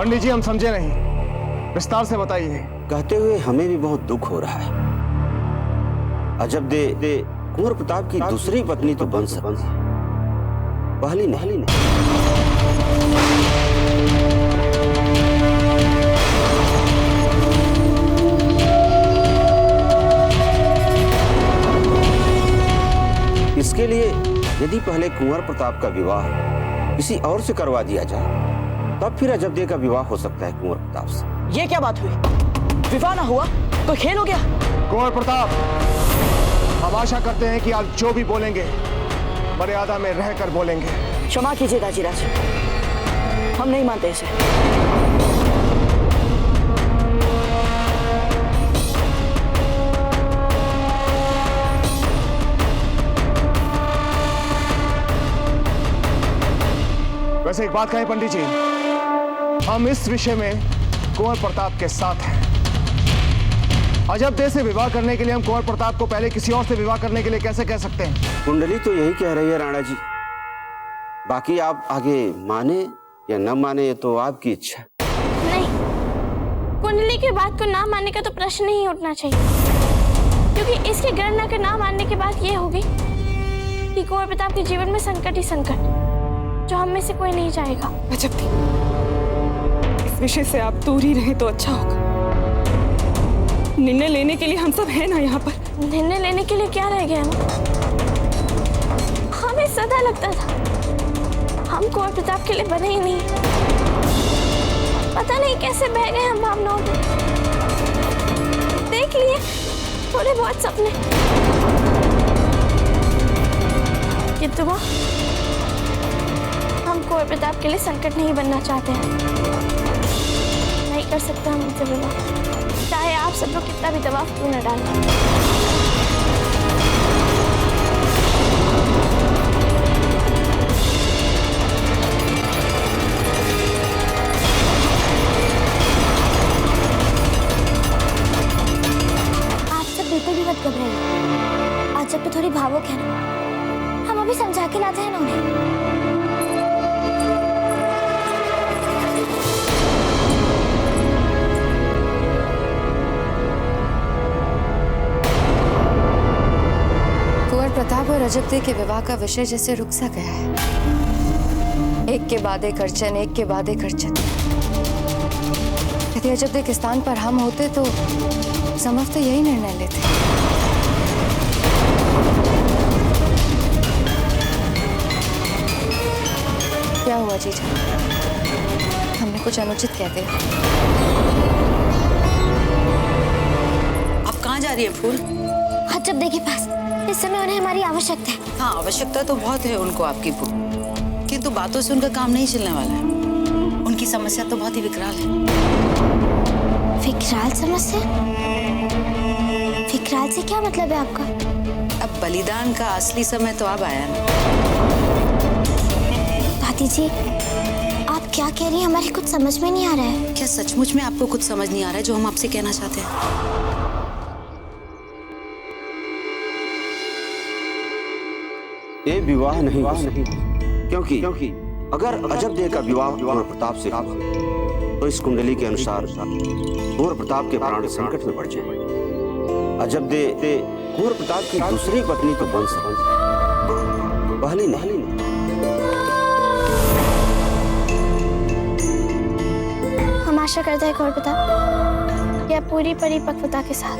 पंडित जी हम समझे नहीं, विस्तार से बताइए। कहते हुए हमें भी बहुत दुख हो रहा है। अजब दे कुंवर प्रताप की दूसरी पत्नी तो बन सकती, पहली नहीं। इसके लिए यदि पहले कुंवर प्रताप का विवाह किसी और से करवा दिया जाए, तब फिर अजबदे का विवाह हो सकता है कुंवर प्रताप से। ये क्या बात हुई? विवाह ना हुआ तो खेल हो गया? कुंवर प्रताप, हम आशा करते हैं कि आप जो भी बोलेंगे मर्यादा में रहकर बोलेंगे। क्षमा कीजिए दाजीराज, हम नहीं मानते इसे। वैसे एक बात कहें पंडित जी, हम इस विषय में कुंवर प्रताप के साथ हैं। अजबदे से विवाह करने के लिए हम कुंवर प्रताप को पहले किसी और से विवाह करने के लिए कैसे कह सकते हैं? कुंडली तो यही कह रही है राणा जी, बाकी आप आगे माने या न माने ये तो आपकी इच्छा। नहीं, कुंडली की बात को ना मानने का तो प्रश्न नहीं उठना चाहिए, क्योंकि इसकी गणना के ना मानने की बात ये होगी कि कुंवर प्रताप के जीवन में संकट ही संकट, जो हम में से कोई नहीं चाहेगा। अजबदे, इस विषय से आप दूर ही रहे तो अच्छा होगा। निर्णय लेने के लिए हम सब हैं ना यहाँ पर। निर्णय लेने के लिए क्या रह गया? हमें सदा लगता था हम कुंवर प्रताप के लिए बने ही नहीं। पता नहीं कैसे बह गए हम भावनाओं में। देख लिए थोड़े बहुत सपने, किंतु वो हम कुंवर प्रताप के लिए संकट नहीं बनना चाहते हैं। नहीं कर सकते हम उनसे विवाह, चाहे आप सब लोग कितना भी दबाव क्यों न डालें। आप सब बिल्कुल भी मत घबराइए। आज जब तो थोड़ी भावुक है ना, हम अभी समझा के लाते हैं ना उन्हें। प्रताप और अजबदे के विवाह का विषय जैसे रुक सा गया है। एक के बाद एक अड़चन, एक के बाद एक अड़चन। यदि अजबदे के स्थान पर हम होते तो संभवतः यही निर्णय लेते। क्या हुआ जीजा? हमने कुछ अनुचित कह दिया? आप कहाँ जा रही है फूल? अजबदे के पास। इस समय उन्हें हमारी आवश्यकता है। हाँ, आवश्यकता तो बहुत है उनको आपकी फूल, किंतु बातों से उनका काम नहीं चलने वाला है। उनकी समस्या तो बहुत ही विकराल है। विकराल समस्या? विकराल से क्या मतलब है आपका? अब बलिदान का असली समय तो अब आया ना। दादी जी, आप क्या कह रही हैं? हमारे कुछ समझ में नहीं आ रहा है। क्या सचमुच में आपको कुछ समझ नहीं आ रहा है जो हम आपसे कहना चाहते हैं? ये विवाह नहीं, क्योंकि अगर अजबदे का विवाह कुंवर प्रताप से तो इस कुंडली के अनुसार कुंवर प्रताप के प्राण संकट में पड़ जाए। अजबदे कुंवर प्रताप की दूसरी पत्नी तो बन सकती, पहली नहीं। हम आशा करते हैं कुंवर प्रताप कि आप पूरी परिपक्वता के साथ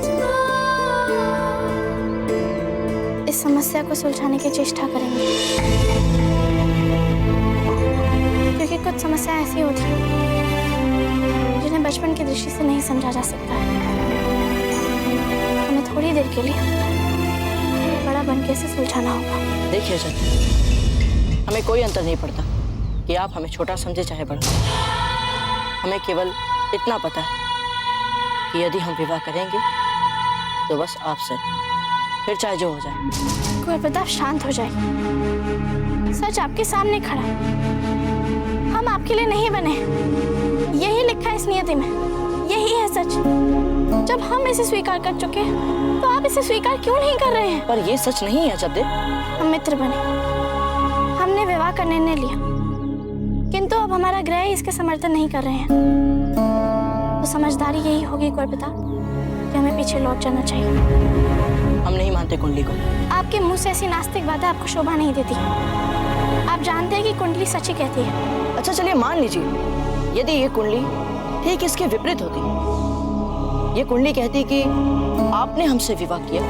इस समस्या को सुलझाने की चेष्टा करेंगे, क्योंकि कुछ समस्याएं ऐसी होती हैं जिन्हें बचपन की दृष्टि से नहीं समझा जा सकता है। हमें थोड़ी देर के लिए बड़ा बनके इसे सुलझाना होगा। देखिए सर, हमें कोई अंतर नहीं पड़ता कि आप हमें छोटा समझे चाहे बड़ा। हमें केवल इतना पता है कि यदि हम विवाह करेंगे तो बस आपसे, फिर चाहे जो हो जाए। कुंवर प्रताप शांत हो जाए। सच आपके सामने खड़ा है। हम आपके लिए नहीं बने, यही लिखा है इस नियति में, यही है सच। जब हम इसे स्वीकार कर चुके हैं तो आप इसे स्वीकार क्यों नहीं कर रहे हैं? पर ये सच नहीं है अजबदे। हम मित्र बने, हमने विवाह का निर्णय लिया, किंतु अब हमारा ग्रह ही इसके समर्थन नहीं कर रहे हैं तो समझदारी यही होगी कोलपिता कि हमें पीछे लौट जाना चाहिए। हम नहीं मानते कुंडली को। आपके मुंह से ऐसी नास्तिक बातें आपको शोभा नहीं देती। आप जानते हैं कि कुंडली सच ही कहती है। अच्छा चलिए मान लीजिए यदि ये कुंडली ठीक इसके विपरीत होती। ये कुंडली कहती कि आपने हमसे विवाह किया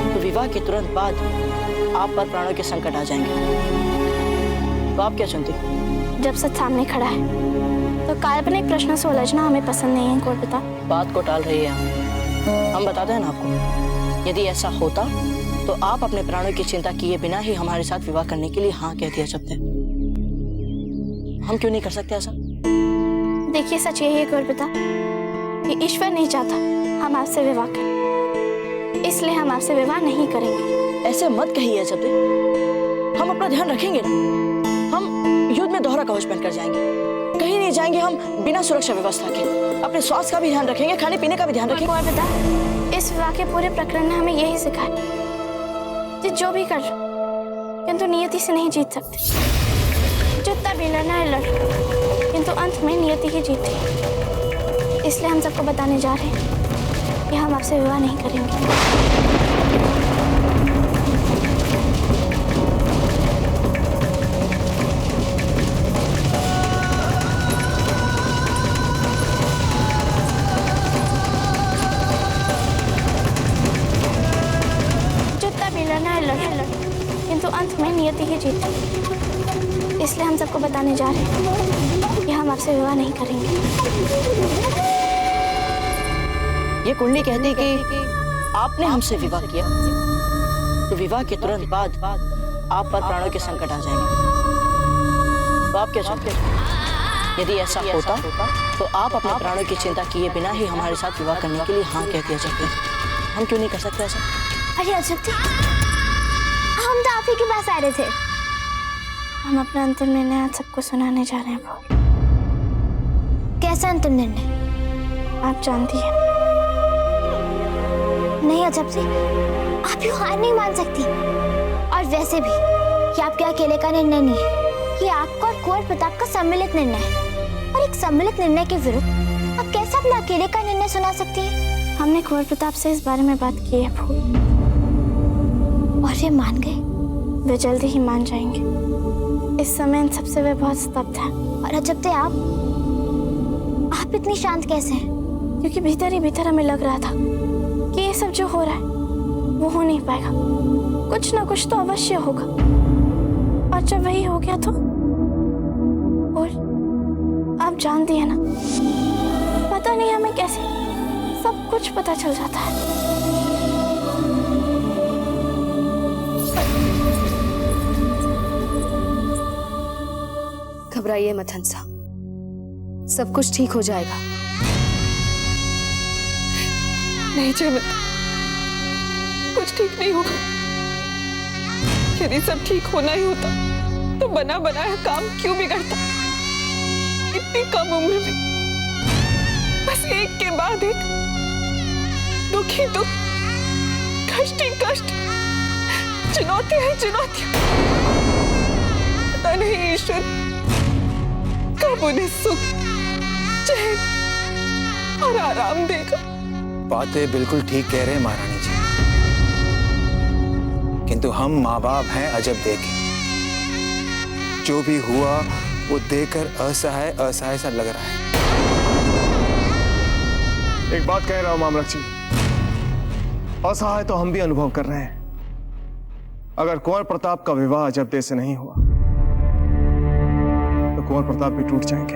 तो विवाह के तुरंत बाद आप पर प्राणों के संकट आ जाएंगे, तो आप क्या चुनती? जब सच सामने खड़ा है तो काल्पनिक प्रश्नों से उलझना हमें पसंद नहीं है कोलपिता। बात को टाल रही है। हम बताते हैं ना आपको, यदि ऐसा होता तो आप अपने प्राणों की चिंता किए बिना ही हमारे साथ विवाह करने के लिए हाँ कह दिया सकते। हम क्यों नहीं कर सकते ऐसा? देखिए सच यही है कोलपिता कि ईश्वर नहीं चाहता हम आपसे विवाह करें, इसलिए हम आपसे विवाह नहीं करेंगे। ऐसे मत कहिए जब हम अपना ध्यान रखेंगे ना। हम युद्ध में दोहरा कवच पहन कर जाएंगे, कहीं नहीं जाएंगे हम बिना सुरक्षा व्यवस्था के। अपने स्वास्थ्य का भी ध्यान रखेंगे, खाने पीने का भी ध्यान रखेंगे। कोलपिता इस विवाह के पूरे प्रकरण ने हमें यही सिखाया कि जो भी कर किंतु नियति से नहीं जीत सकते। जितना भी लड़ना है लड़, किंतु अंत में नियति ही जीतती है। इसलिए हम सबको बताने जा रहे हैं कि हम आपसे विवाह नहीं करेंगे। जितना भी लड़ना है लड़, किंतु अंत में नियति ही जीतती है। इसलिए हम सबको बताने जा रहे हैं कि हम आपसे विवाह नहीं करेंगे। ये कुंडली कहती कि आपने हमसे विवाह किया तो विवाह के तुरंत बाद आप पर प्राणों के संकट आ जाएंगे, तो आप क्या चाहते हैं? यदि ऐसा होता तो आप अपने प्राणों की चिंता किए बिना ही हमारे साथ विवाह करने के लिए हाँ कह दिया सकते। हम क्यों नहीं कर सकते ऐसा? अरे अशक्ति, हम तो आप ही के पास आ रहे थे। हम अपना अंतिम निर्णय आज सबको सुनाने जा रहे हैं। कैसा अंतिम निर्णय? आप जानती हैं। नहीं अशक्ति, आप यूं हार नहीं मान सकती। और वैसे भी ये आपके अकेले का निर्णय नहीं है, ये आपका और कुंवर प्रताप का सम्मिलित निर्णय है। और एक सम्मिलित निर्णय के विरुद्ध आप कैसे अपना अकेले का निर्णय सुना सकती है? हमने कुंवर प्रताप से इस बारे में बात की है फूल, और ये मान गए? वे जल्दी ही मान जाएंगे। इस समय इन सबसे वे बहुत स्तब्ध हैं। और अजब थे आप इतनी शांत कैसे हैं? क्योंकि भीतर ही भीतर हमें लग रहा था कि ये सब जो हो रहा है वो हो नहीं पाएगा, कुछ ना कुछ तो अवश्य होगा। और जब वही हो गया तो और आप जानती है ना, पता नहीं हमें कैसे सब कुछ पता चल जाता है। घबराइए मत हंसा, सब कुछ ठीक हो जाएगा। नहीं जयवंत, कुछ ठीक नहीं होगा। यदि सब ठीक होना ही होता तो बना बनाया काम क्यों बिगड़ता? इतनी कम उम्र में बस एक के बाद एक दुख ही दुख, कष्ट ही कष्ट, चुनौतियां ही चुनौतियां। पता नहीं ईश्वर कब उन्हें सुख, चैन और आराम देगा। बातें बिल्कुल ठीक कह रहे हैं महारानी जी, किंतु हम माँ बाप हैं अजब देखे। जो भी हुआ वो देखकर असहाय असहाय सा लग रहा है। एक बात कह रहा हूं मामलक जी, असहाय तो हम भी अनुभव कर रहे हैं। अगर कुंवर प्रताप का विवाह अजब दे से नहीं हुआ तो कुंवर प्रताप भी टूट जाएंगे।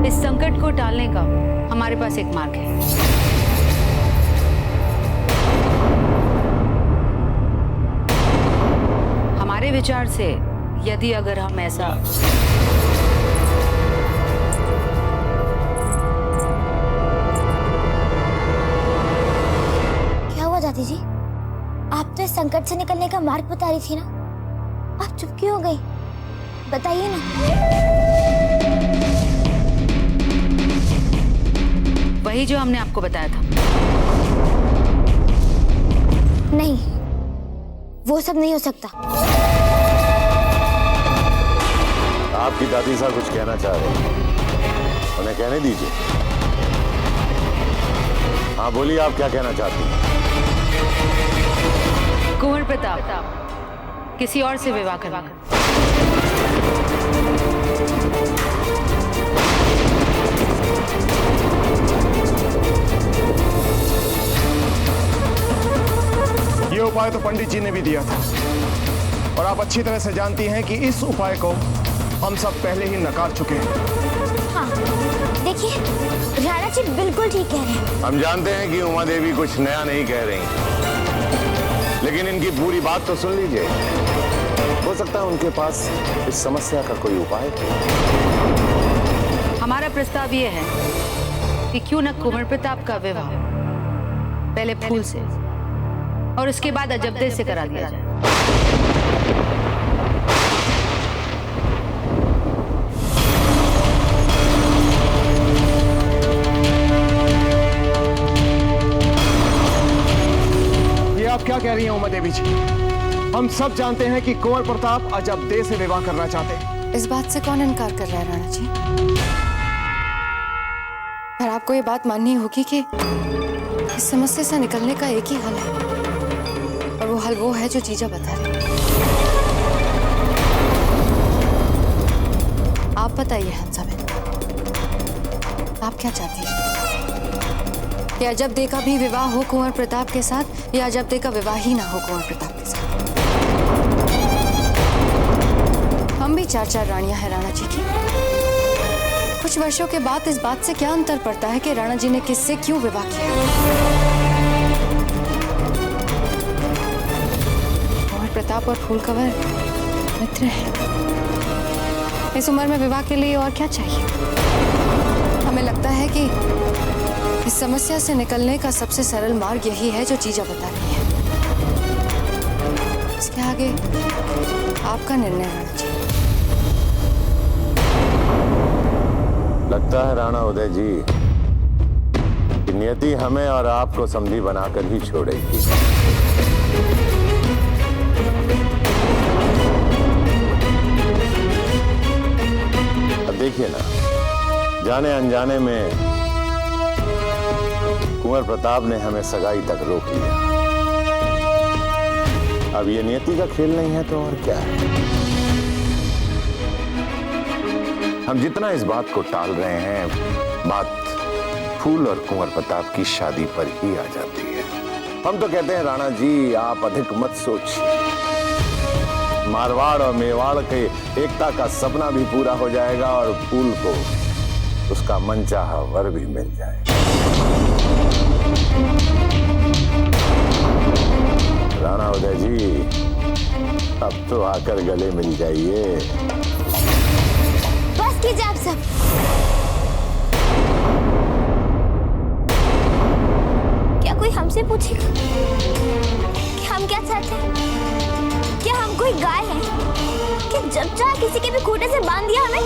इस संकट को टालने का हमारे पास एक मार्ग है। हमारे विचार से यदि अगर हम ऐसा क्या हुआ दादी जी? आप तो इस संकट से निकलने का मार्ग बता रही थी ना, आप चुप क्यों हो गई? बताइए ना। वही जो हमने आपको बताया था। नहीं, वो सब नहीं हो सकता। आपकी दादी साहब कुछ कहना चाह रहे हैं, उन्हें कहने दीजिए। हाँ बोलिए, आप क्या कहना चाहती हैं? कुंवर प्रताप किसी और से विवाह करना। ये उपाय तो पंडित जी ने भी दिया था, और आप अच्छी तरह से जानती हैं कि इस उपाय को हम सब पहले ही नकार चुके हैं। हाँ, देखिए राणा जी बिल्कुल ठीक कह रहे हैं। हम जानते हैं कि उमा देवी कुछ नया नहीं कह रही, लेकिन इनकी पूरी बात तो सुन लीजिए। हो सकता है उनके पास इस समस्या का कोई उपाय हो। हमारा प्रस्ताव ये है कि क्यों न कुंवर प्रताप का विवाह पहले फूल से और उसके बाद अजबदे से करा दिया जाए। ये आप क्या कह रही हैं उमा देवी जी? हम सब जानते हैं कि कुंवर प्रताप अजबदे से विवाह करना चाहते हैं। इस बात से कौन इनकार कर रहा है राणा जी? पर आपको ये बात माननी होगी कि इस समस्या से निकलने का एक ही हल है, और वो हल वो है जो जीजा बता रहे हैं। आप बताइए हंसाबेन, आप क्या चाहती हैं? कि अजबदे का भी विवाह हो कुंवर प्रताप के साथ, या अजबदे का विवाह ही ना हो कुंवर प्रताप के साथ? हम भी 4 रानियां हैं राणा जी की। कुछ वर्षों के बाद इस बात से क्या अंतर पड़ता है कि राणा जी ने किससे क्यों विवाह किया? कुंवर प्रताप और फूलकवर मित्र हैं। इस उम्र में विवाह के लिए और क्या चाहिए? हमें लगता है कि इस समस्या से निकलने का सबसे सरल मार्ग यही है जो जीजा बता रही है। इसके आगे आपका निर्णय राणा जी। लगता है राणा उदय जी कि नियति हमें और आपको समधी बनाकर ही छोड़ेगी। अब देखिए ना, जाने अनजाने में कुंवर प्रताप ने हमें सगाई तक रोक लिया। अब ये नियति का खेल नहीं है तो और क्या है? हम जितना इस बात को टाल रहे हैं, बात फूल और कुंवर प्रताप की शादी पर ही आ जाती है। हम तो कहते हैं राणा जी, आप अधिक मत सोचिए। मारवाड़ और मेवाड़ के एकता का सपना भी पूरा हो जाएगा और फूल को उसका मनचाहा वर भी मिल जाएगा। राणा उदय जी, अब तो आकर गले मिल जाइए। बस कीजिए आप सब। क्या कोई हमसे पूछेगा कि हम क्या चाहते हैं? क्या हम कोई गाय हैं कि जब चाहे किसी के भी खूंटे से बांध दिया हमें?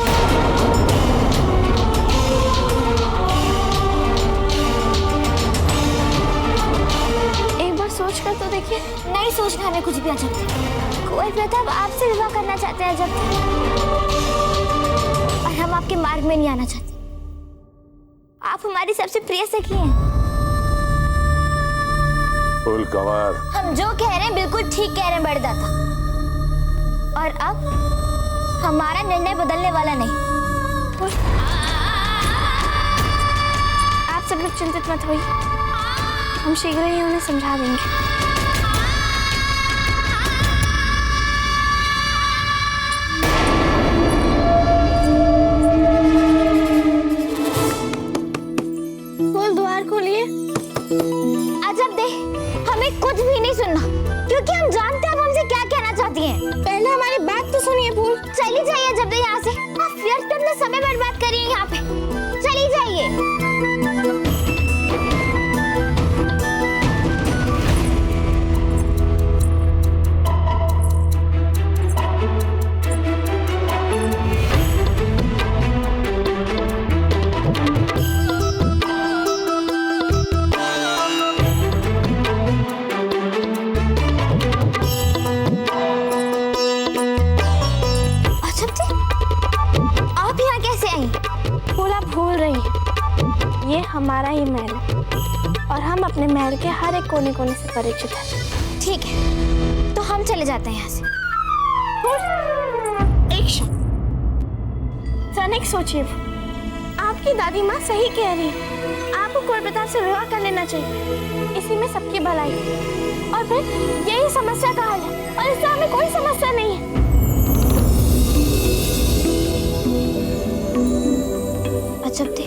एक बार सोच कर तो देखिए। नहीं सोचना हमें कुछ भी। अजब कुंवर प्रताप आपसे विवाह करना चाहते हैं अजब, और हम आपके मार्ग में नहीं आना चाहते। आप हमारी सबसे प्रिय सखी हैं। फूलकवर, हम जो कह रहे हैं बिल्कुल ठीक कह रहे हैं बड़दाता, और अब हमारा निर्णय बदलने वाला नहीं। आप सब लोग चिंतित मत होइए, हम शीघ्र ही उन्हें समझा देंगे। बोल, द्वार खोलिए। अजब दे, हमें कुछ भी नहीं सुनना, क्योंकि हम जानते हैं आप हमसे क्या कहना चाहती हैं। पहले हमारी बात तो सुनिए फूल। चली जाइए जब दे यहाँ से। आप व्यर्थ अपना समय बर्बाद करिए यहाँ पे। चली जाइए। हमारा ही महल है और हम अपने महल के हर एक कोने कोने से परिचित हैं। ठीक है, तो हम चले जाते हैं यहाँ से। एक क्षण, तनिक सोचिए, आपकी दादी माँ सही कह रही है, आपको कुंवर प्रताप से विवाह कर लेना चाहिए, इसी में सबकी भलाई है। और फिर यही समस्या का हल है और इससे हमें कोई समस्या नहीं है। अजब थे,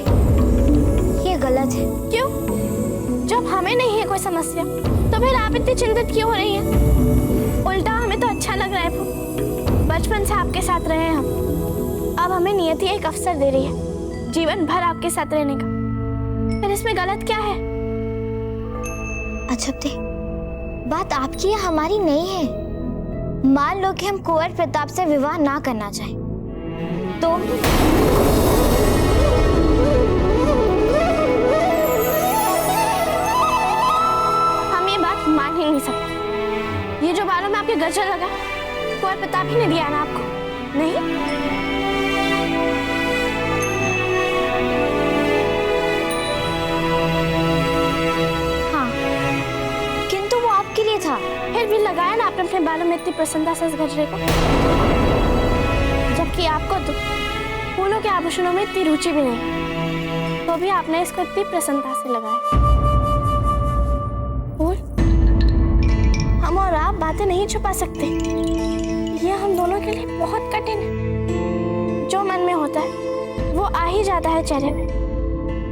ये गलत है। क्यों? जब हमें नहीं है कोई समस्या तो फिर आप इतनी चिंतित क्यों हो रही हैं? उल्टा हमें तो अच्छा लग रहा है, बचपन से आपके साथ रहे हैं हम, अब हमें नियति एक अवसर दे रही है जीवन भर आपके साथ रहने का, फिर इसमें गलत क्या है? अजब थे, बात आपकी या हमारी नहीं है। मान लो कि हम कुंवर प्रताप से विवाह ना करना चाहें तो मान ही नहीं सकते। ये जो बालों में आपके गजर लगा, कुंवर प्रताप ही ने दिया ना आपको? नहीं? हाँ, किंतु वो आपके लिए था। फिर भी लगाया ना आपने अपने बालों में इतनी प्रसन्नता से इस गजरे को, जबकि आपको तो फूलों के आभूषणों में इतनी रुचि भी नहीं, तो भी आपने इसको इतनी प्रसन्नता से लगाया। हम और आप बातें नहीं छुपा सकते, ये हम दोनों के लिए बहुत कठिन है। जो मन में होता है वो आ ही जाता है चेहरे पे,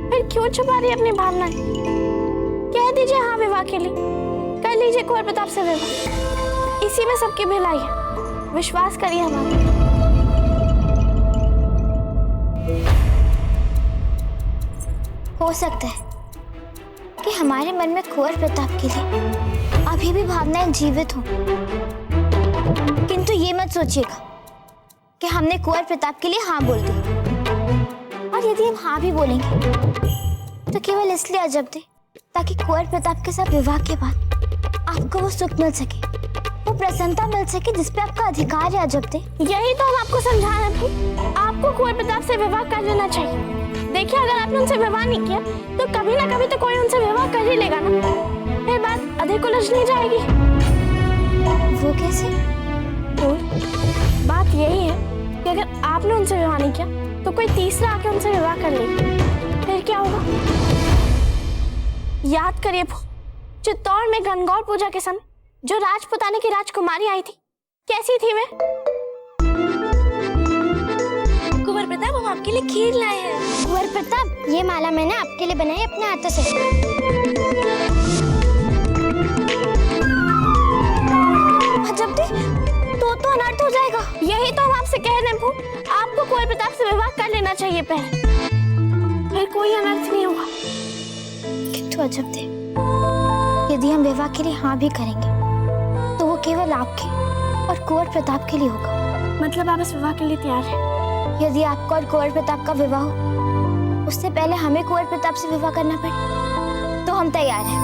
फिर क्यों छुपा रही अपनी भावनाएं? कह दीजिए हाँ विवाह के लिए, कर लीजिए कुंवर प्रताप से विवाह, इसी में सबकी भलाई है, विश्वास करिए हमारा। हो सकता है कि हमारे मन में कुंवर प्रताप के लिए अभी भी भावनाएं जीवित हो, किंतु ये मत सोचिएगा कि हमने कुंवर प्रताप के लिए हाँ बोल दी, और यदि हम हाँ भी बोलेंगे तो केवल इसलिए अजब दे ताकि कुंवर प्रताप के साथ विवाह के बाद आपको वो सुख मिल सके, वो प्रसन्नता मिल सके जिस पे आपका अधिकार है। अजब दे, यही तो हम आपको समझा रहे थे, आपको कुंवर प्रताप से विवाह कर लेना चाहिए। देखिए, अगर आपने उनसे विवाह नहीं किया तो कभी ना कभी तो कोई उनसे विवाह कर ही लेगा ना, फिर बात अधिक उलझ नहीं जाएगी। वो कैसे? बात यही है कि अगर आपने उनसे विवाह नहीं किया तो कोई तीसरा आके उनसे विवाह कर लेगा, फिर क्या होगा? याद करिए, चित्तौड़ में गणगौर पूजा के समय जो राजपुताने की राजकुमारी आई थी, कैसी थी वे? कुंवर प्रताप, हम आपके लिए खीर लाए हैं। कुंवर प्रताप, ये माला मैंने आपके लिए बनाई अपने हाथों से। अजब दे, तो अनर्थ हो जाएगा। यही तो हम आपसे कह रहे हैं, आपको कुंवर प्रताप से विवाह कर लेना चाहिए पहले, फिर कोई अनर्थ नहीं होगा। किंतु अजब दे, यदि हम विवाह के लिए हाँ भी करेंगे तो वो केवल आपके और कुंवर प्रताप के लिए होगा। मतलब आप इस विवाह के लिए तैयार हैं? यदि आपका और कुंवर प्रताप का विवाह हो, उससे पहले हमें कुंवर प्रताप से विवाह करना पड़े, तो हम तैयार हैं,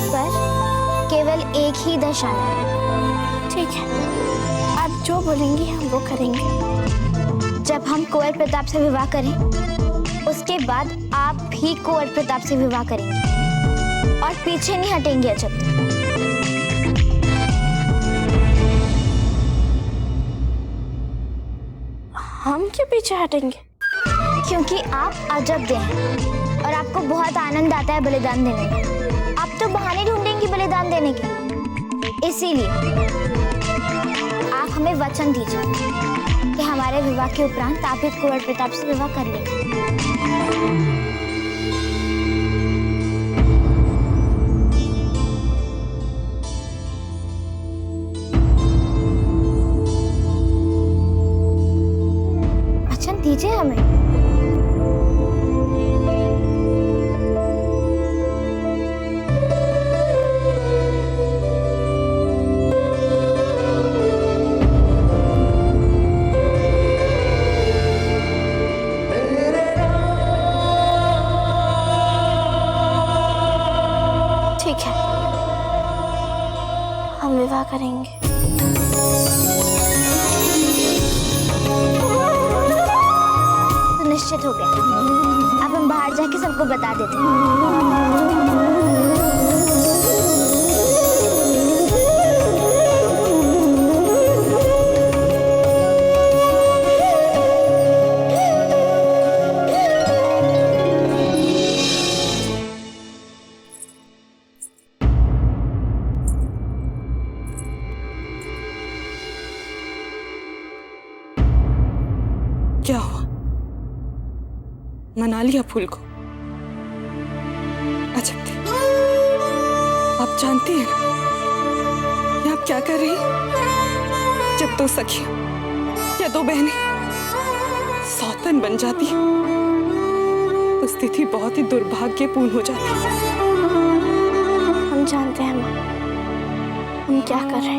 पर केवल एक ही दशा में। ठीक है, आप जो बोलेंगी हम वो करेंगे। जब हम कुंवर प्रताप से विवाह करें, उसके बाद आप भी कुंवर प्रताप से विवाह करेंगे और पीछे नहीं हटेंगे। अजब, हम क्यों पीछे हटेंगे? क्योंकि आप अजब दे हैं और आपको बहुत आनंद आता है बलिदान देने में। आप तो बहाने ढूंढेंगी बलिदान देने के, इसीलिए आप हमें वचन दीजिए कि हमारे विवाह के उपरांत आप भी कुंवर प्रताप से विवाह कर लेंगे। वचन दीजिए हमें। ठीक है, हम विवाह करेंगे। तो निश्चित हो गया, अब हम बाहर को बता देते हैं। क्या हुआ? मना लिया फूल को? अजब थी। आप जानती हैं ना ये आप क्या कर रही हैं? जब दो सखियां या दो बहनें सौतन बन जाती हैं तो स्थिति बहुत ही दुर्भाग्यपूर्ण हो जाती है। हम जानते हैं माँ, हम क्या कर रहे हैं।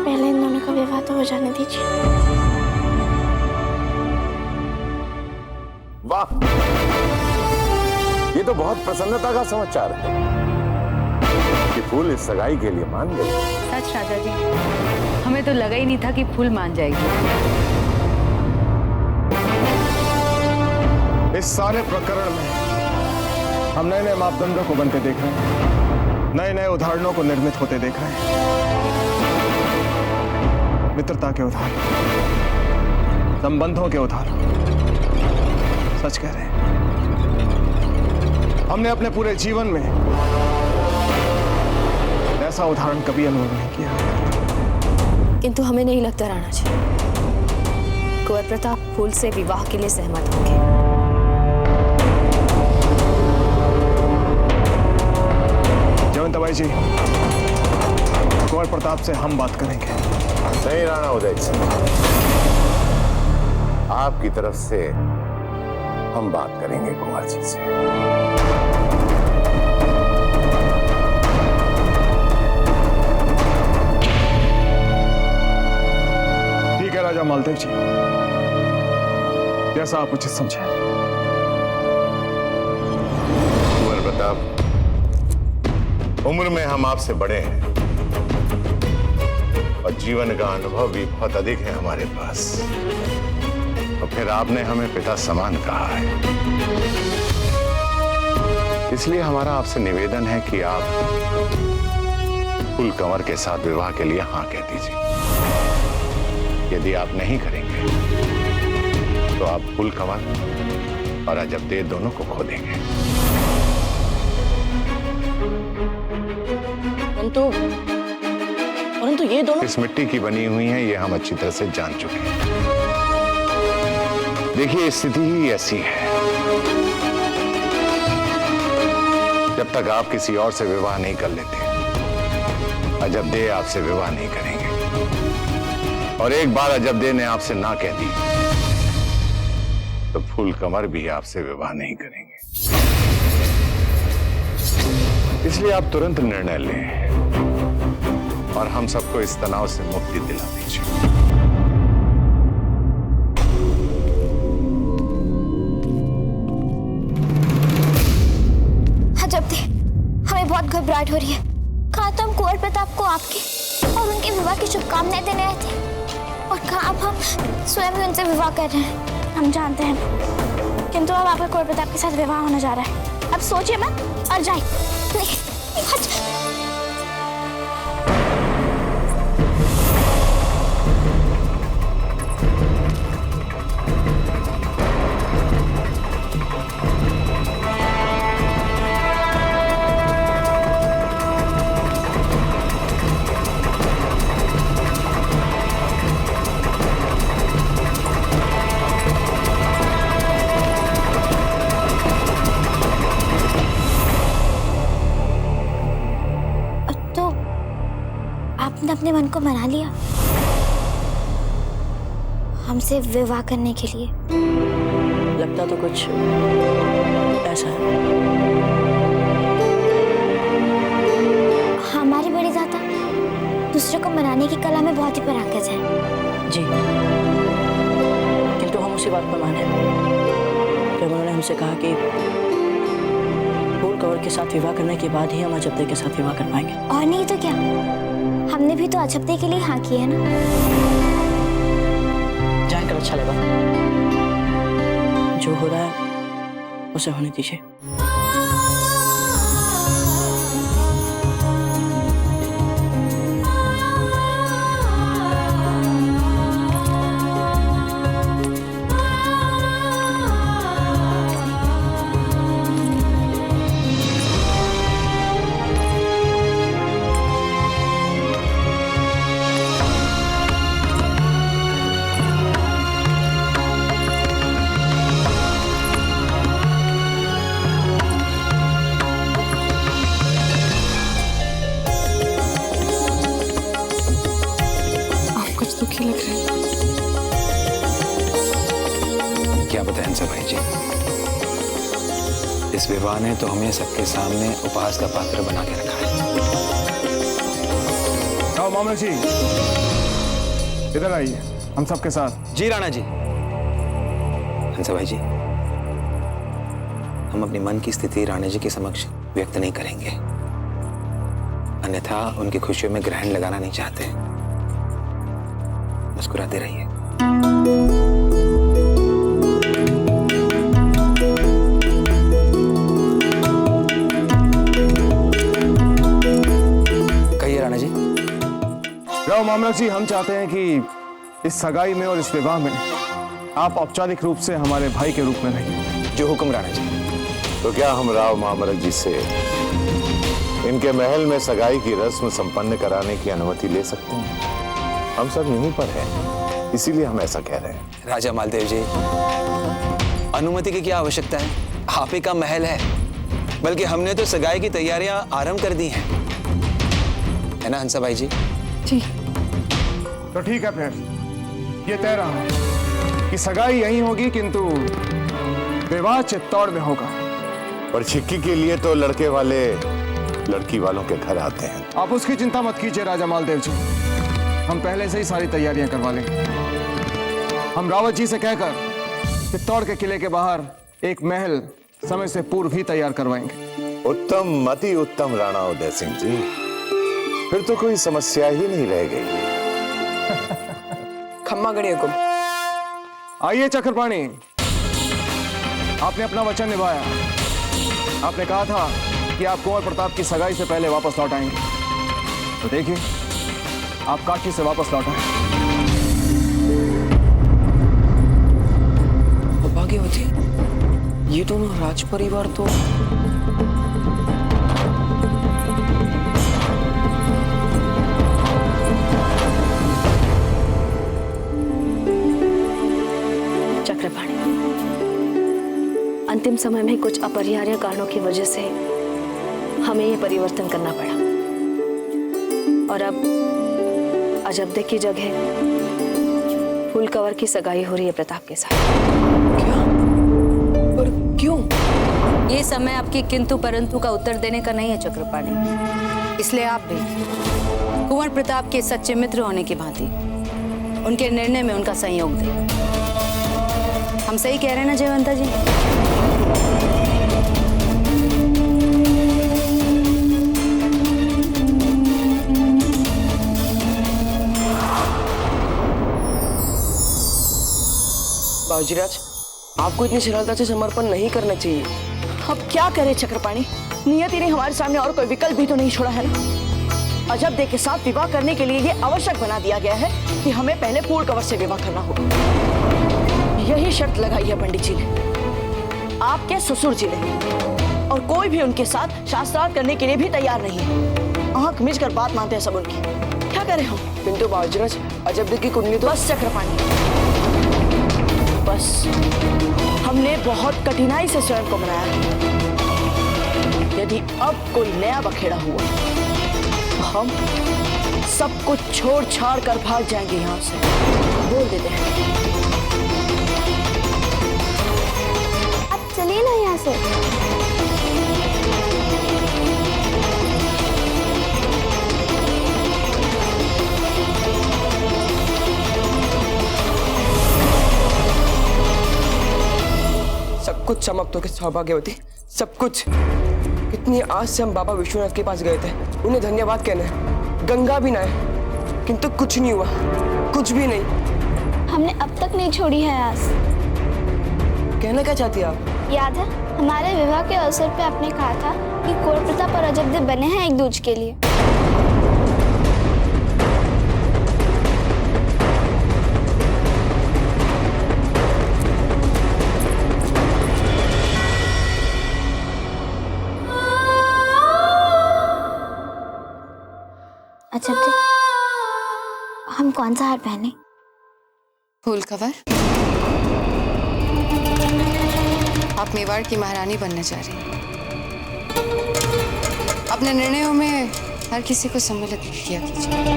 पहले इन दोनों का विवाह तो हो जाने दीजिए। वाह, ये तो बहुत प्रसन्नता का समाचार है कि फूल इस सगाई के लिए मान गई। सच राजा जी, हमें तो लगा ही नहीं था कि फूल मान जाएगी। इस सारे प्रकरण में हम नए नए मापदंडों को बनते देख रहे हैं, नए नए उदाहरणों को निर्मित होते देख रहे हैं। मित्रता के उदाहरण, संबंधों के उदाहरण। सच कह रहे हैं, हमने अपने पूरे जीवन में ऐसा उदाहरण कभी अनुभव नहीं किया। किंतु हमें नहीं लगता राणा जी कुंवर प्रताप फूल से विवाह के लिए सहमत होंगे। जयवंताबाई जी, कुंवर प्रताप से हम बात करेंगे। नहीं राणा उदय सिंह, आपकी तरफ से हम बात करेंगे कुंवर जी से। ठीक है राजा मालदेव जी, जैसा आप उचित समझे। कुंवर प्रताप, उम्र में हम आपसे बड़े हैं और जीवन का अनुभव भी बहुत अधिक है हमारे पास, और फिर आपने हमें पिता समान कहा है। इसलिए हमारा आपसे निवेदन है कि आप फूल कंवर के साथ विवाह के लिए हाँ कह दीजिए। यदि आप नहीं करेंगे तो आप फूल कंवर और अजबदेव दोनों को खो देंगे। परंतु ये दोनों इस मिट्टी की बनी हुई है, ये हम अच्छी तरह से जान चुके हैं। देखिए, स्थिति ही ऐसी है, जब तक आप किसी और से विवाह नहीं कर लेते, अजबदेव आपसे विवाह नहीं करेंगे। और एक बार अजबदेव ने आपसे ना कह दी तो फूल कंवर भी आपसे विवाह नहीं करेंगे। इसलिए आप तुरंत निर्णय लें और हम सबको इस तनाव से मुक्ति दिला दीजिए। हमें बहुत घबराहट हो रही है। कहा तो हम कुंवर प्रताप को आपके और उनके विवाह की शुभकामनाएं देने आए थे, और कहा अब हम स्वयं ही उनसे विवाह कर रहे हैं। हम जानते हैं, किंतु अब आपका कुंवर प्रताप के साथ विवाह होने जा रहा है। अब सोचिए मत और जाइए। आपने अपने मन को मना लिया हमसे विवाह करने के लिए? लगता तो कुछ ऐसा है। हमारी बड़ी दादा दूसरे को मनाने की कला में बहुत ही परांगज है। जी, किंतु हम उसी बात पर माने जब उन्होंने हमसे कहा कि फूल कंवर के साथ विवाह करने के बाद ही हम अजबदेव के साथ विवाह कर पाएंगे। और नहीं तो क्या, हमने भी तो अजबदेव के लिए हाँ की है ना। जानकर अच्छा लगा। जो हो रहा है उसे होने दीजिए। दुखी लग रहे हैं। क्या बताएं हंसा भाई जी, इस विवाह ने तो हमें सबके सामने उपहास का पात्र बना के रखा है। आओ मामलक जी, इधर आइए हम सबके साथ। जी राणा जी। हंसा भाई जी, हम अपनी मन की स्थिति राणा जी के समक्ष व्यक्त नहीं करेंगे, अन्यथा उनकी खुशियों में ग्रहण लगाना नहीं चाहते। मुस्कुराते रहिए। कहिए राणा जी। रहो मामलक जी, हम चाहते हैं कि इस सगाई में और इस विवाह में आप औपचारिक रूप से हमारे भाई के रूप में रहिए। जो हुक्म राणा जी। तो क्या हम राव महामरक जी से इनके महल में सगाई की रस्म संपन्न कराने की अनुमति ले सकते हैं? हम सब यहीं पर हैं, इसीलिए हम ऐसा कह रहे हैं। राजा मालदेव जी, अनुमति की क्या आवश्यकता है? आप ही का महल है, बल्कि हमने तो सगाई की तैयारियां आरंभ कर दी हैं, है ना हंसा भाई जी? जी। तो ठीक है, फिर ये तय रहा कि सगाई यहीं होगी, किंतु विवाह चित्तौड़ में होगा। और छिक्की के लिए तो लड़के वाले लड़की वालों के घर आते हैं। आप उसकी चिंता मत कीजिए राजा मालदेव जी, हम पहले से ही सारी तैयारियां करवा लेंगे। हम रावत जी से कहकर चित्तौड़ के किले के बाहर एक महल समय से पूर्व ही तैयार करवाएंगे। उत्तम, अति उत्तम राणा उदय सिंह जी, फिर तो कोई समस्या ही नहीं रह गई। खम्मा गणी हुकुम। आइए चक्रपाणी, आपने अपना वचन निभाया। आपने कहा था कि आप कुंवर प्रताप की सगाई से पहले वापस लौट आएंगे, तो देखिए आप काशी से वापस लौट आए। भाग्यवती, ये दोनों राज परिवार तो चक्रपाणी, अंतिम समय में कुछ अपरिहार्य कारणों की वजह से हमें ये परिवर्तन करना पड़ा, और अब अजब्दे की जगह फूलकवर की सगाई हो रही है प्रताप के साथ। क्या? पर क्यों? ये समय आपकी किंतु परंतु का उत्तर देने का नहीं है चक्रपाणी, इसलिए आप भी कुंवर प्रताप के सच्चे मित्र होने की भांति उनके निर्णय में उनका सहयोग दें। हम सही कह रहे हैं ना जयवंता जी? बाजीराज, आपको इतनी सरलता से समर्पण नहीं करना चाहिए। अब क्या करें चक्रपाणी, नियति ने हमारे सामने और कोई विकल्प भी तो नहीं छोड़ा है ना। अजब्दे के साथ विवाह करने के लिए ये आवश्यक बना दिया गया है कि हमें पहले फूलकवर से विवाह करना होगा। यही शर्त लगाई है पंडित जी ने, आपके ससुर जी ने, और कोई भी उनके साथ शास्त्रार्थ करने के लिए भी तैयार नहीं है। आंख मिच कर बात मानते हैं सब उनकी। क्या करें हम? किंतु बाजीराज, अजब्दे की कुंडली तो बस चक्रपाणी, बस हमने बहुत कठिनाई से स्वयं को बनाया। यदि अब कोई नया बखेड़ा हुआ तो हम सब कुछ छोड़ छाड़ कर भाग जाएंगे यहाँ से। बोल देते हैं। अब चलिए ना यहाँ से। सब कुछ समाप्त हो गया सौभाग्यवती, सब कुछ। कितनी आस से हम बाबा विश्वनाथ के पास गए थे, उन्हें धन्यवाद कहने, गंगा भी नए, किंतु कुछ नहीं हुआ, कुछ भी नहीं। हमने अब तक नहीं छोड़ी है आस। कहना क्या चाहती है आप? याद है हमारे विवाह के अवसर पे आपने कहा था कि कुंवर प्रताप और अजब देव बने हैं एक दूज के लिए। अजब देव, हम कौन सा हार पहने? फूल कवर, आप मेवाड़ की महारानी बनने जा रही हैं। अपने निर्णयों में हर किसी को सम्मिलित किया कीजिए,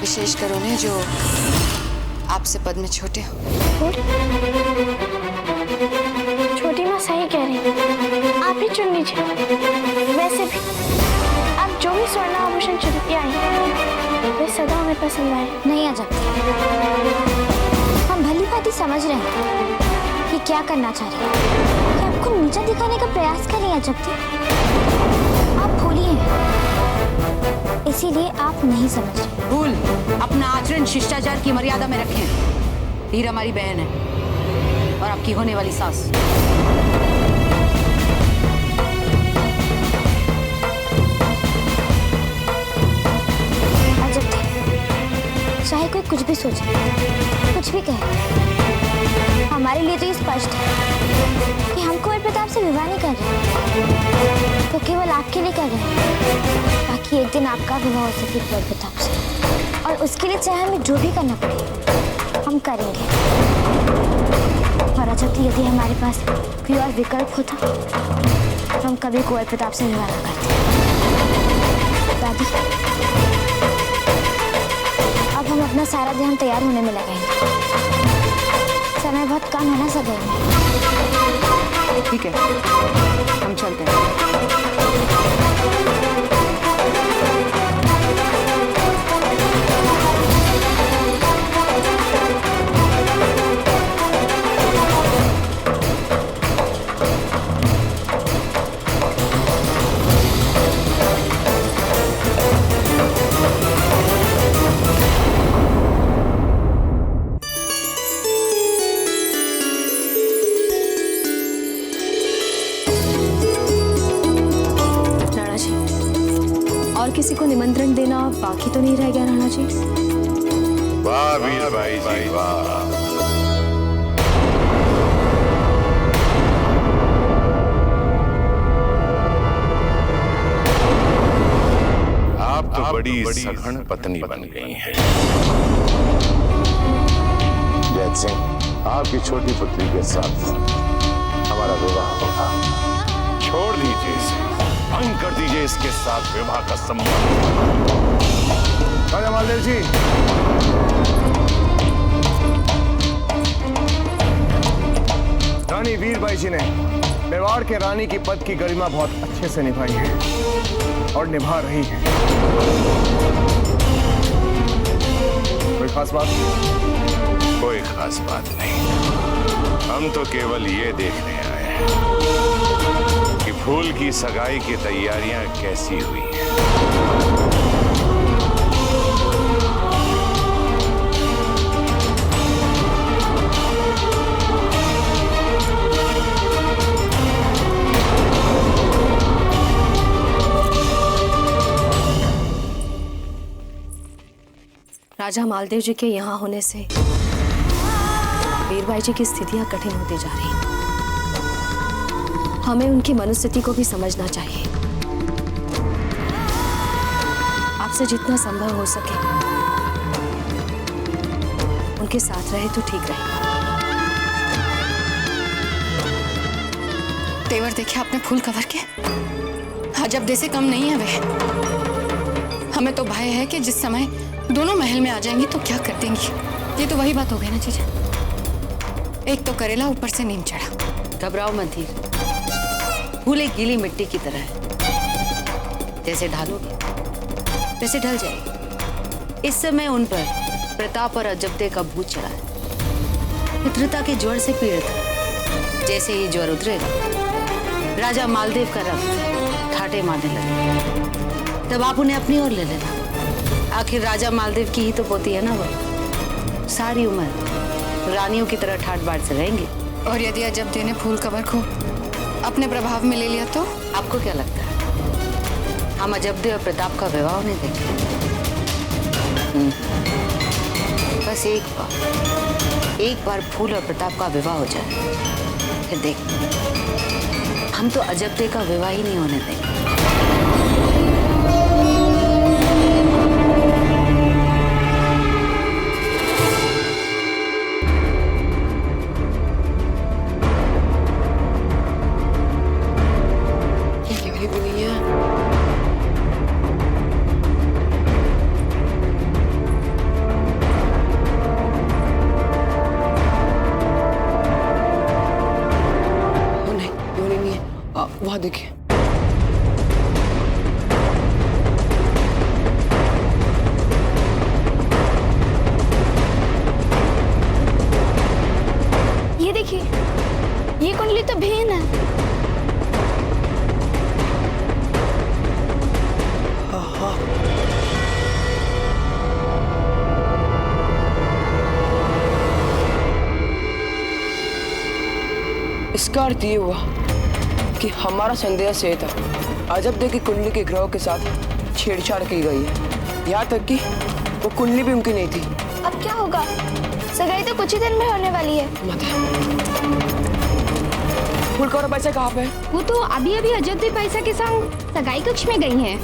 विशेषकर उन्हें जो आपसे पद में छोटे हो। छोटी माँ सही कह रही है, आप ही चुन लीजिए। वैसे भी आप जो भी स्वर्ण आभूषण चुन के आई वे सदा हमें पसंद आए। नहीं अजब देव, हम भली भांति समझ रहे हैं कि क्या करना चाह रहे हैं, कि आपको नीचा दिखाने का प्रयास कर रही हैं अजब देव। आप भूली हैं, इसीलिए आप नहीं समझ रहे। भूल, अपना आचरण शिष्टाचार की मर्यादा में रखें। हीर हमारी बहन है और आपकी होने वाली सास। अजब देव, चाहे कोई कुछ भी सोचे, कुछ भी कहे, हमारे लिए तो ये स्पष्ट है कि हम कुंवर प्रताप से विवाह नहीं कर रहे, तो केवल आपके लिए कर रहे हैं, ताकि एक दिन आपका विवाह हो सके कुंवर प्रताप से। और उसके लिए चाहे हमें जो भी करना पड़े हम करेंगे। और अजब देव, यदि हमारे पास कोई और विकल्प होता तो हम कभी कुंवर प्रताप से विवाह न करते। दादी, अब हम अपना सारा ध्यान तैयार होने में लगाएंगे। समय बहुत कम है ना सभी में। ठीक है, हम चलते हैं। और किसी को निमंत्रण देना बाकी तो नहीं रह गया राणा जी? वाह वीर भाई जी वाह। आप तो बड़ी सघन पत्नी बन गई हैं। जैत सिंह, आपकी छोटी पुत्री के साथ हमारा विवाह होगा। छोड़ दीजिए इसे, भंग कर दीजिए इसके साथ विवाह का संबंध। राजा मालदेव जी, रानी वीरबाई जी ने मेवाड़ के रानी की पद की गरिमा बहुत अच्छे से निभाई है और निभा रही है। कोई खास बात? कोई खास बात नहीं। हम तो केवल ये देखने आए हैं कि फूल की सगाई की तैयारियां कैसी हुई हैं। राजा मालदेव जी के यहाँ होने से वीरबाई जी की स्थितियां कठिन होती जा रही हैं। हमें उनकी मनोस्थिति को भी समझना चाहिए। आपसे जितना संभव हो सके उनके साथ रहे तो ठीक रहे। तेवर देखे आपने फूल कवर के? अजब दे से कम नहीं है वे। हमें तो भय है कि जिस समय दोनों महल में आ जाएंगी तो क्या कर देंगी। ये तो वही बात हो गई ना जीजा, एक तो करेला ऊपर से नीम चढ़ा। घबराओ मत धीर, फूल एक गीली मिट्टी की तरह है, जैसे ढालोगे वैसे ढल जाएगी। इस समय उन पर प्रताप और अजब्दे का भूत चढ़ा है। मित्रता के ज्वर से पीड़ित है। जैसे ही ज्वर उतरेगा राजा मालदेव का रक्त ठाटे मारने लगे, तब आप उन्हें अपनी ओर ले लेना। आखिर राजा मालदेव की ही तो पोती है ना वो। सारी उम्र रानियों की तरह ठाट बाट से रहेंगी। और यदि अजबदे ने फूल कवर को अपने प्रभाव में ले लिया तो? आपको क्या लगता है हम अजबदे और प्रताप का विवाह होने देंगे? बस एक बार फूल और प्रताप का विवाह हो जाए, फिर देख, हम तो अजबदे का विवाह ही नहीं होने देंगे। वहां देखिए। ये देखिए, ये कुंडली तो भेन है। इसका अर्थ ये हुआ कि हमारा संदेह सही था। अजबदे की कुंडली के ग्रहों के साथ छेड़छाड़ की गई है, यहाँ तक कि वो कुंडली भी उनकी नहीं थी। अब क्या होगा? सगाई तो कुछ ही दिन में होने वाली है। फूल कवर पैसे कहाँ पे? वो तो अभी अभी अजबदे पैसा के संग सगाई कक्ष में गई हैं।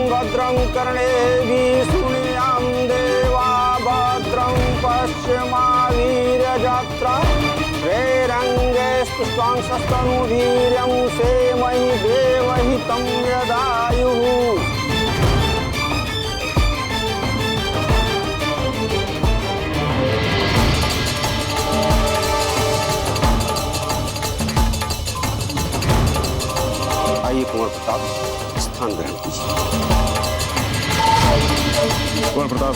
भद्रं कर्णेभिः शृणुयाम देवा भद्रं पश्चिमावीर्यजत्रा श्रीरंगे पुष्पांशस्तनुवीर्यं सेमहि देवहितं यदायुः। आइए कुंवर प्रताप, स्थान ग्रहण कीजिए। कुंवर प्रताप,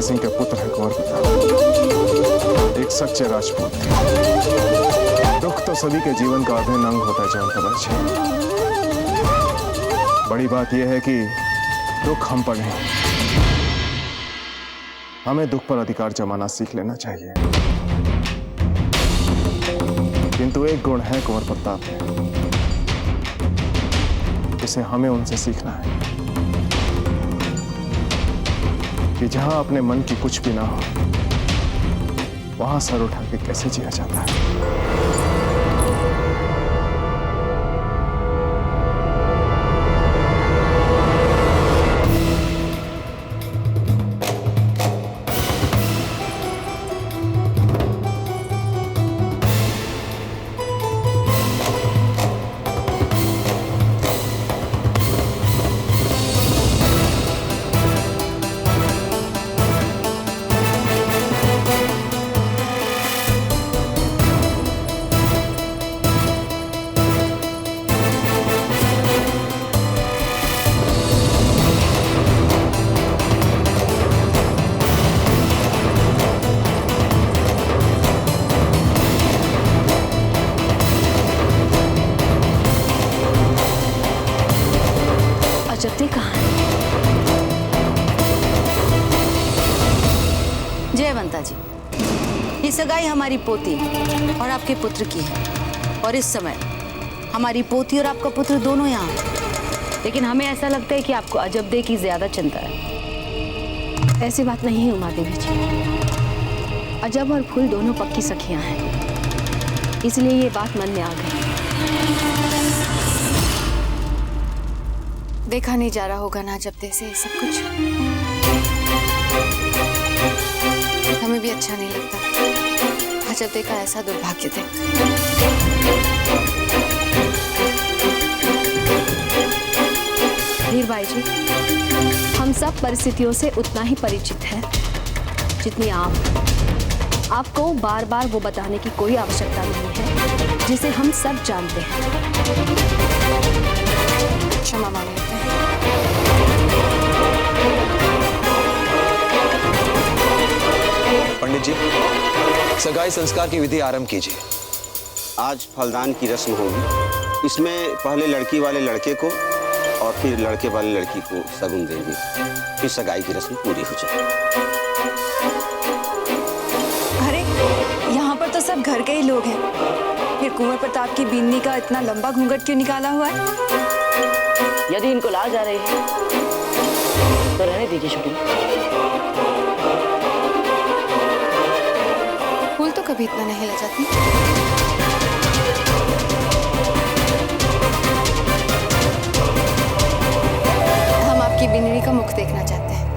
सिंह के पुत्र है कुंवर प्रताप, एक सच्चे राजपूत। दुख तो सभी के जीवन का अभिन्न अंग होता है चंद्रवंशी। बड़ी बात यह है कि दुख हम पर नहीं, हमें दुख पर अधिकार जमाना सीख लेना चाहिए। किंतु एक गुण है कुंवर प्रताप में, इसे हमें उनसे सीखना है कि जहां अपने मन की कुछ भी ना हो, वहां सर उठा के कैसे जिया जाता है। अजबदे कहाँ है? जयवंता जी, ये सगाई हमारी पोती और आपके पुत्र की है, और इस समय हमारी पोती और आपका पुत्र दोनों यहाँ हैं। लेकिन हमें ऐसा लगता है कि आपको अजबदे की ज्यादा चिंता है। ऐसी बात नहीं है उमा देवी जी। अजब और फूल दोनों पक्की सखियां हैं, इसलिए ये बात मन में आ गई। देखा नहीं जा रहा होगा ना जब से ये सब कुछ। हमें भी अच्छा नहीं लगता जब देखा ऐसा दुर्भाग्य देख। हीरबाई जी, हम सब परिस्थितियों से उतना ही परिचित हैं जितनी आप। आपको बार बार वो बताने की कोई आवश्यकता नहीं है जिसे हम सब जानते हैं। क्षमा मांग लेते हैं। पंडित जी, सगाई संस्कार की विधि आरंभ कीजिए। आज फलदान की रस्म होगी। इसमें पहले लड़की वाले लड़के को और फिर लड़के वाली लड़की को शगुन देंगे, फिर सगाई की रस्म पूरी हो जाएगी। अरे यहाँ पर तो सब घर के ही लोग हैं, फिर कुंवर प्रताप की बीननी का इतना लंबा घूंघट क्यों निकाला हुआ है? यदि इनको लाज आ रही है तो रहने दीजिए छोटी। फूल तो कभी इतना नहीं लजाती। हम आपकी बिनरी का मुख देखना चाहते हैं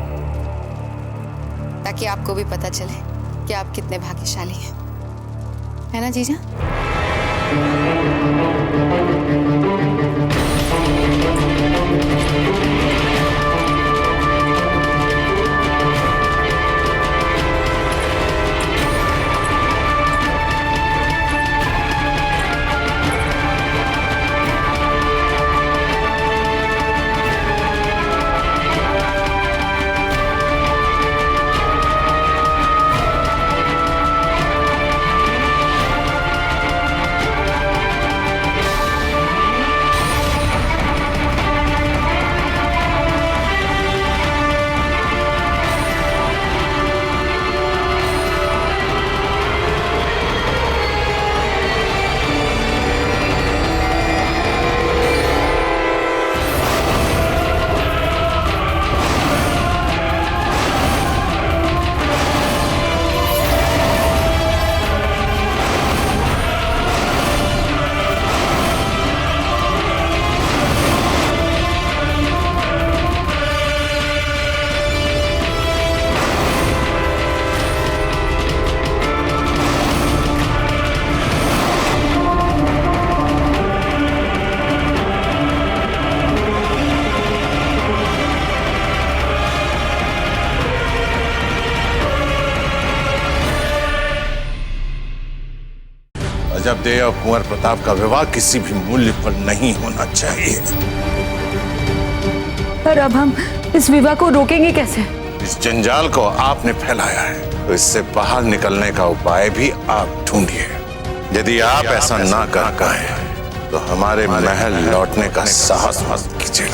ताकि आपको भी पता चले कि आप कितने भाग्यशाली हैं, है ना जीजा? अजबदेह और कुंवर प्रताप का विवाह किसी भी मूल्य पर नहीं होना चाहिए। पर अब हम इस विवाह को रोकेंगे कैसे? इस जंजाल को आपने फैलाया है, तो इससे बाहर निकलने का उपाय भी आप ढूंढिए। यदि आप ऐसा ना कर पाए तो हमारे महल लौटने का साहस मत कीजिए।